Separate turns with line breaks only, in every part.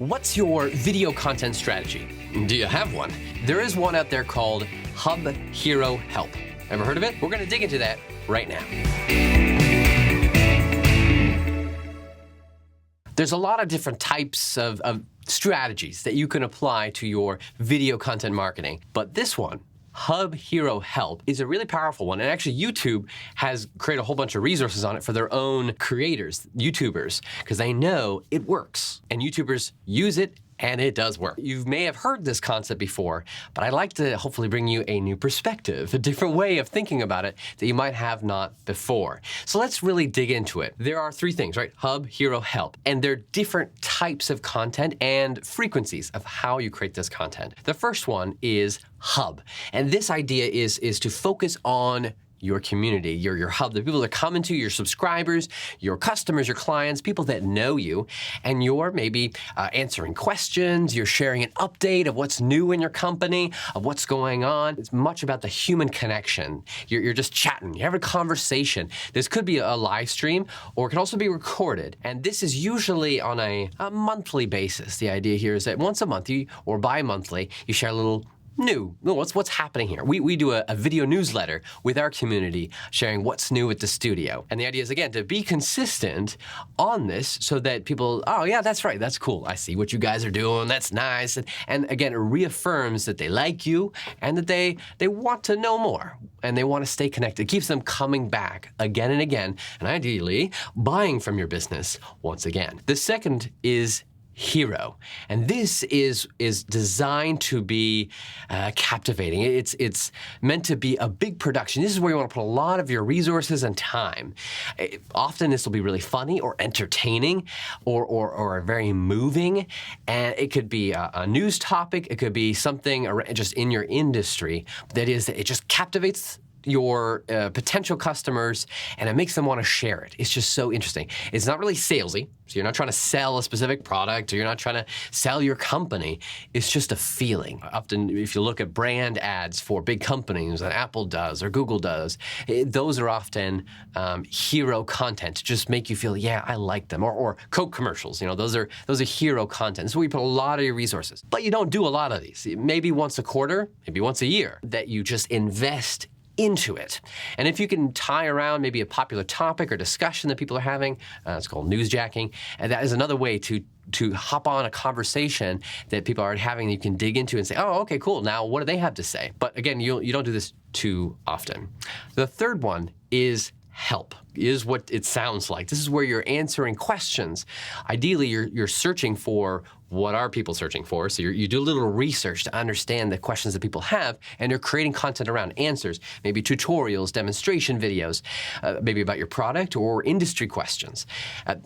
What's your video content strategy? Do you have one? There is one out there called Hub Hero Help. Ever heard of it? We're going to dig into that right now. There's a lot of different types of strategies that you can apply to your video content marketing, but this one, Hub Hero Help, is a really powerful one. And actually, YouTube has created a whole bunch of resources on it for their own creators, YouTubers, because they know it works. And YouTubers use it, and it does work. You may have heard this concept before, but I'd like to hopefully bring you a new perspective, a different way of thinking about it that you might have not before. So let's really dig into it. There are three things, right? Hub, Hero, Help. And they're different types of content and frequencies of how you create this content. The first one is Hub. And this idea is to focus on your community, your hub, the people that come into your subscribers, your customers, your clients, people that know you, and you're maybe answering questions, you're sharing an update of what's new in your company, of what's going on. It's much about the human connection. You're just chatting, you're having a conversation. This could be a live stream, or it can also be recorded. And this is usually on a monthly basis. The idea here is that once a month or bi-monthly, you share a little new. What's happening here? We do a video newsletter with our community sharing what's new at the studio. And the idea is, again, to be consistent on this so that people, oh yeah, that's right, that's cool. I see what you guys are doing, that's nice. And again, it reaffirms that they like you and that they want to know more and they want to stay connected. It keeps them coming back again and again, and ideally buying from your business once again. The second is Hero. And this is designed to be captivating. It's meant to be a big production. This is where you want to put a lot of your resources and time. Often this will be really funny or entertaining or very moving. And it could be a news topic. It could be something just in your industry. That is, it just captivates your potential customers, and it makes them want to share it. It's just so interesting. It's not really salesy, so you're not trying to sell a specific product, or you're not trying to sell your company. It's just a feeling. Often, if you look at brand ads for big companies that Apple does or Google does, those are often hero content to just make you feel, yeah, I like them. Or Coke commercials, those are hero content. So we put a lot of your resources. But you don't do a lot of these. Maybe once a quarter, maybe once a year, that you just invest into it. And if you can tie around maybe a popular topic or discussion that people are having, it's called newsjacking, and that is another way to hop on a conversation that people are having that you can dig into and say, oh, okay, cool, now what do they have to say? But again, you don't do this too often. The third one is Help, is what it sounds like. This is where you're answering questions. Ideally, you're searching for what are people searching for. So you do a little research to understand the questions that people have, and you're creating content around answers, maybe tutorials, demonstration videos, maybe about your product or industry questions.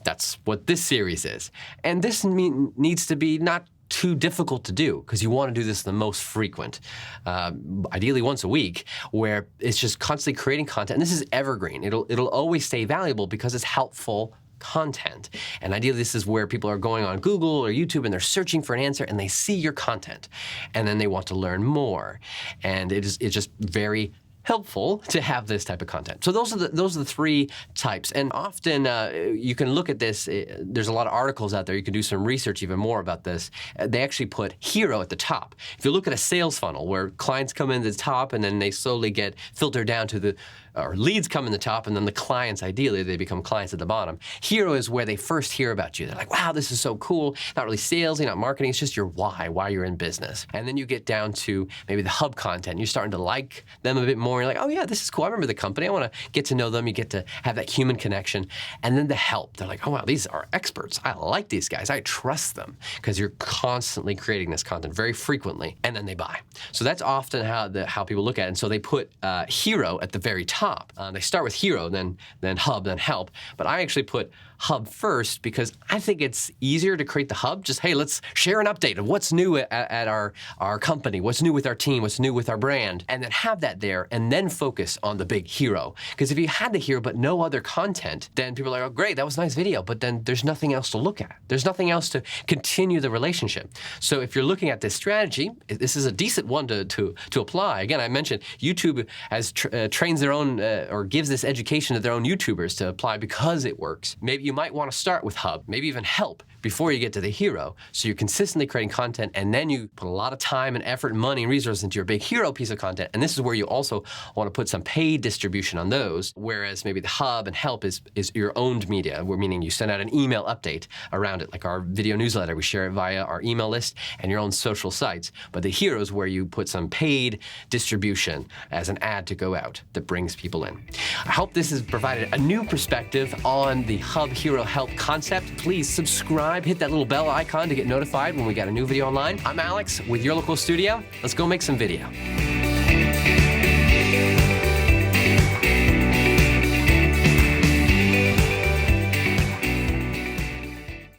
That's what this series is. And this needs to be not too difficult to do, because you want to do this the most frequent, ideally once a week, where it's just constantly creating content. And this is evergreen. It'll always stay valuable because it's helpful content. And ideally, this is where people are going on Google or YouTube and they're searching for an answer and they see your content and then they want to learn more. And it's just very helpful to have this type of content. So those are the three types. And often you can look at this. There's a lot of articles out there. You can do some research even more about this. They actually put hero at the top. If you look at a sales funnel where clients come in at the top and then they slowly get filtered down to or leads come in the top, and then the clients, ideally, they become clients at the bottom. Hero is where they first hear about you. They're like, wow, this is so cool. Not really salesy, not marketing, it's just your why you're in business. And then you get down to maybe the hub content. You're starting to like them a bit more. You're like, oh yeah, this is cool. I remember the company. I want to get to know them. You get to have that human connection. And then the help. They're like, oh wow, these are experts. I like these guys. I trust them, because you're constantly creating this content very frequently, and then they buy. So that's often how people look at it. And so they put hero at the very top. They start with hero, then hub, then help. But I actually put hub first because I think it's easier to create the hub. Just, hey, let's share an update of what's new at our company, what's new with our team, what's new with our brand, and then have that there, and then focus on the big hero. Because if you had the hero but no other content, then people are like, oh, great, that was a nice video, but then there's nothing else to look at. There's nothing else to continue the relationship. So if you're looking at this strategy, this is a decent one to apply. Again, I mentioned YouTube has trains their own or gives this education to their own YouTubers to apply because it works. Maybe you might want to start with hub, maybe even help, before you get to the hero. So you're consistently creating content, and then you put a lot of time and effort and money and resources into your big hero piece of content. And this is where you also want to put some paid distribution on those, whereas maybe the hub and help is your owned media, meaning you send out an email update around it, like our video newsletter. We share it via our email list and your own social sites. But the hero is where you put some paid distribution as an ad to go out that brings people in. I hope this has provided a new perspective on the Hub Hero Help concept. Please subscribe, hit that little bell icon to get notified when we got a new video online. I'm Alex with Your Local Studio. Let's go make some video.